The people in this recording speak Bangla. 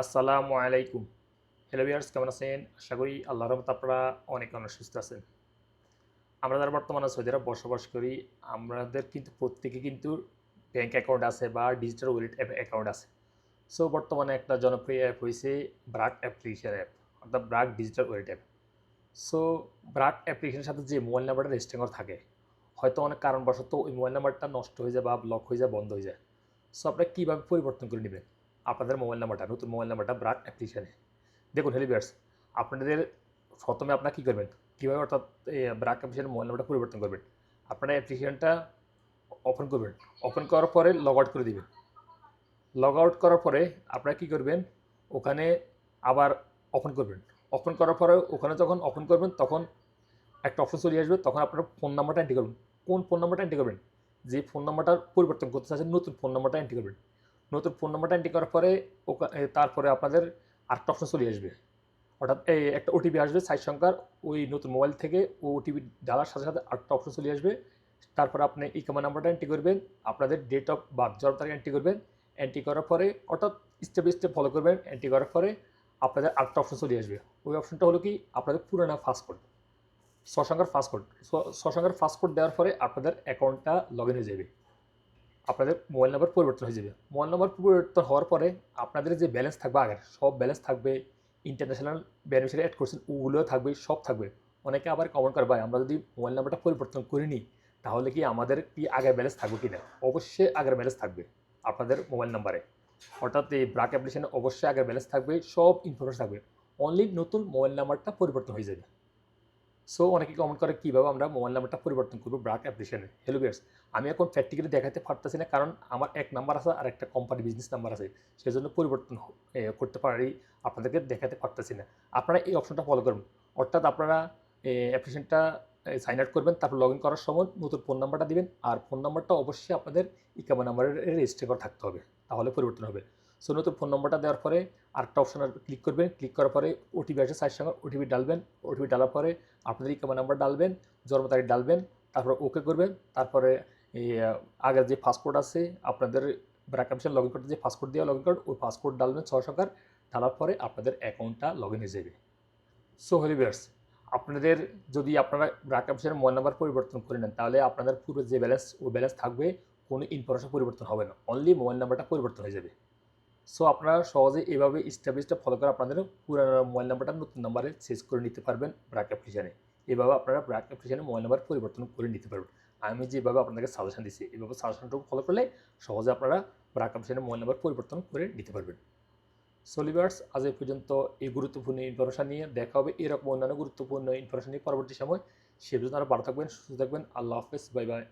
আসসালামু আলাইকুম। হ্যালো ভিউয়ার্স, কেমন আছেন? আশা করি আল্লাহর রহমতে আপনারা অনেক সুস্থ আছেন। আমরা যারা বর্তমানে সৌদি আরব বসবাস করি, আমাদের কিন্তু প্রত্যেকে কিন্তু ব্যাংক অ্যাকাউন্ট আছে বা ডিজিটাল ওয়ালেট অ্যাকাউন্ট আছে। সো বর্তমানে একটা জনপ্রিয় অ্যাপ হইছে ব্রাক অ্যাপ্লিকেশন অ্যাপ, অর্থাৎ BRAC digital wallet app. So BRAC অ্যাপ্লিকেশনের সাথে যে মোবাইল নাম্বারটা রেজিস্টার করা থাকে, হয়তো অনেক কারণবশত ওই মোবাইল নাম্বারটা নষ্ট হয়ে যায় বা ব্লক হয়ে যায়, বন্ধ হয়ে যায়। সো আপনারা কীভাবে পরিবর্তন করে নেবেন আপনাদের মোবাইল নাম্বারটা, নতুন মোবাইল নাম্বারটা ব্রাক অ্যাপ্লিকেশনে? দেখুন হেলিভিয়ার্স, আপনাদের প্রথমে আপনারা কী করবেন, কীভাবে অর্থাৎ ব্রাক অ্যাপ্লিকেশনের মোবাইল নাম্বারটা পরিবর্তন করবেন? আপনারা অ্যাপ্লিকেশনটা ওপেন করবেন। ওপেন করার পরে লগ আউট করে দিবেন। লগ আউট করার পরে আপনারা কী করবেন, ওখানে আবার ওপেন করবেন। ওপেন করার পরে ওখানে যখন ওপেন করবেন তখন একটা অপশন চলে আসবে, তখন আপনার ফোন নাম্বারটা এন্ট্রি করবেন। কোন ফোন নাম্বারটা এন্ট্রি করবেন? যে ফোন নাম্বারটা পরিবর্তন করতে চাচ্ছেন, নতুন ফোন নাম্বারটা এন্ট্রি করবেন। নতুন ফোন নাম্বারটা এন্ট্রি করার পরে তারপরে আপনাদের আরেকটা অপশন চলে আসবে, অর্থাৎ একটা ওটিপি আসবে ৬০ সংখ্যার। ওই নতুন মোবাইল থেকে ওটিপি ডালার সাথে সাথে আরেকটা অপশন চলে আসবে। তারপরে আপনি ইকামা নাম্বারটা এন্ট্রি করবেন, আপনাদের ডেট অফ বার্থ জন্ম তারিখ এন্ট্রি করবেন। এন্ট্রি করার পরে অর্থাৎ স্টেপ বাই স্টেপ ফলো করবেন। এন্ট্রি করার পরে আপনাদের আরেকটা অপশন চলে আসবে। ওই অপশনটা হলো কি, আপনাদের পুরানা পাসপোর্ট, ৬ সংখ্যার পাসপোর্ট। ৬ সংখ্যার পাসপোর্ট দেওয়ার পরে আপনাদের অ্যাকাউন্টটা লগ ইন হয়ে যাবে। আপনাদের মোবাইল নাম্বার পরিবর্তন হয়ে যাবে। মোবাইল নাম্বার পরিবর্তন হওয়ার পরে আপনাদের যে ব্যালেন্স থাকবে আগের, সব ব্যালেন্স থাকবে। ইন্টারন্যাশনাল বেনিফিশিয়ারি অ্যাড করছেন ওগুলোও থাকবে, সব থাকবে। অনেকে আবার কমেন্ট করে, ভাই আমরা যদি মোবাইল নাম্বারটা পরিবর্তন করে নিই তাহলে কি আমাদের কি আগের ব্যালেন্স থাকবে কি না? অবশ্যই আগের ব্যালেন্স থাকবে আপনাদের মোবাইল নাম্বারে। অর্থাৎ এই ব্রাক অ্যাপ্লিকেশনে অবশ্যই আগের ব্যালেন্স থাকবে, সব ইনফরমেশন থাকবে। অনলি নতুন মোবাইল নাম্বারটা পরিবর্তন হয়ে যাবে। সো অনেকে কমেন্ট করে কীভাবে আমরা মোবাইল নাম্বারটা পরিবর্তন করবো ব্রাক অ্যাপ্লিকেশনে। হ্যালো ভিউয়ার্স, আমি এখন প্র্যাকটিক্যালি দেখাতে পারতেছি না, কারণ আমার এক নাম্বার আছে আর একটা কোম্পানি বিজনেস নাম্বার আছে, সেজন্য পরিবর্তন করতে পারি, আপনাদেরকে দেখাতে পারতেছি না। আপনারা এই অপশনটা ফলো করবেন, অর্থাৎ আপনারা অ্যাপ্লিকেশনটা সাইন আউট করবেন, তারপর লগ ইন করার সময় নতুন ফোন নাম্বারটা দিবেন, আর ফোন নাম্বারটা অবশ্যই আপনাদের ইকামা নাম্বারের রেজিস্টার করা থাকতে হবে, তাহলে পরিবর্তন হবে। সো নতুন ফোন নাম্বারটা দেওয়ার পরে আরেকটা অপশন ক্লিক করবেন। ক্লিক করার পরে ওটিপি আসে ৬০ সংখ্যার, ওটিপি ডালবেন। ওটিপি ডালার পরে আপনাদের ইকামা নাম্বার ডালবেন, জন্ম তারিখ ডালবেন, তারপর ওকে করবেন। তারপরে এই আগের যে পাসপোর্ট আছে আপনাদের ব্রাক অ্যাপ্লিকেশন লগ ইন করতে, যে পাসপোর্ট দিয়ে লগ ইন করেন, ওই পাসপোর্ট ডালবেন ৬ সংখ্যার। ডালার পরে আপনাদের অ্যাকাউন্টটা লগ ইন হয়ে যাবে। সো হলিভিয়ার্স, আপনাদের যদি আপনারা ব্রাক অ্যাপ্লিকেশনের মোবাইল নাম্বার পরিবর্তন করে নেন, তাহলে আপনাদের পুরো যে ব্যালেন্স, ওই ব্যালেন্স থাকবে, কোনো ইনফরমেশন পরিবর্তন হবে না, অনলি মোবাইল নাম্বারটা পরিবর্তন হয়ে যাবে। সো আপনারা সহজে এভাবে স্টেপ বাই স্টেপ ফলো করে আপনাদের পুরানো মোবাইল নাম্বারটা নতুন নাম্বারে চেঞ্জ করে নিতে পারবেন ব্রাক অ্যাপ্লিকেশনে। এভাবে আপনারা ব্রাক অ্যাপ্লিকেশনে মোবাইল নাম্বার পরিবর্তন করে নিতে পারবেন। আমি যেভাবে আপনাদেরকে সাজেশন দিচ্ছি, এভাবে সাজেশনটুকু ফলো করলে সহজে আপনারা ব্রাক অ্যাপ্লিকেশনে মোবাইল নাম্বার পরিবর্তন করে নিতে পারবেন। সো লিভার্স, আজ এই পর্যন্ত এই গুরুত্বপূর্ণ ইনফরমেশন নিয়ে দেখা হবে এরকম অন্যান্য গুরুত্বপূর্ণ ইনফরমেশন নিয়ে পরবর্তী সময়। সে পর্যন্ত আপনারা ভালো থাকবেন, সুস্থ থাকবেন। আল্লাহ হাফেজ, বাই বাই।